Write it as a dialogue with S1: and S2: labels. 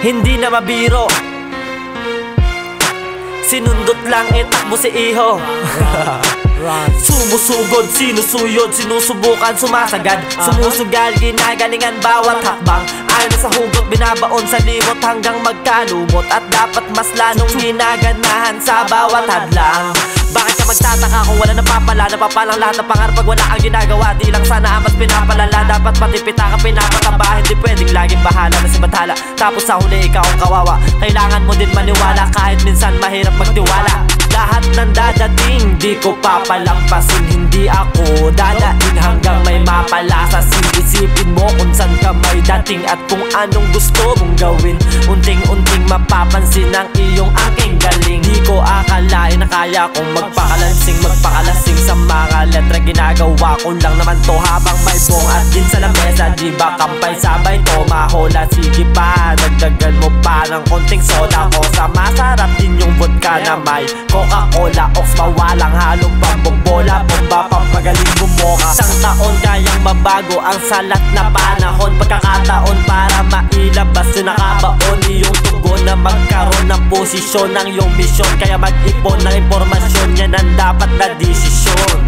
S1: hindi na mabiro. Sinundot lang itakbo si Iho. Sumusugod, sinusuyod, sinusubukan, sumasagad, sumusugal, ginagalingan bawat hakbang. Ayon na sa hugot, binabaon sa limot hanggang magkalumot. At dapat mas lalong ginaganahan sa bawat hadlang. Bakit ka magtataka kung wala napapala? Napapalang lahat ng pangarap pag wala ang ginagawa. Di lang sana mas pinapalala. Dapat pati pitaka pinapakaba. Hindi pwedeng laging bahala na si Bathala, tapos sa huli ikaw ang kawawa. Kailangan mo din maniwala kahit minsan mahirap magtiwala. Lahat ng dadating di ko papalampasin. Hindi ako dadaing hanggang may mapalasa. Isipin mo kung saan ka may dating at kung anong gusto mong gawin. Unting-unting mapapansin ang iyong aking galing. Di ko akalain na kaya kong magpakalasing sa mga letra. Ginagawa ko lang naman to habang may bong at din sa lamesa. Di ba kampay sabay to mahola? Sige pa, dagdagan mo pa ng konting soda ko. Sa masarap din yung vodka na may Coca-Cola, Ox, mawalang halong pambobola. Bomba, pampagaling bumoka. Isang taon kayang mabago ang salat na panahon. Pagkakataon para mailabas yung nakabaon. Iyong tugon na magkaroon ng posisyon ng iyong misyon. Kaya mag-ipon ng impormasyon, yan ang dapat na desisyon.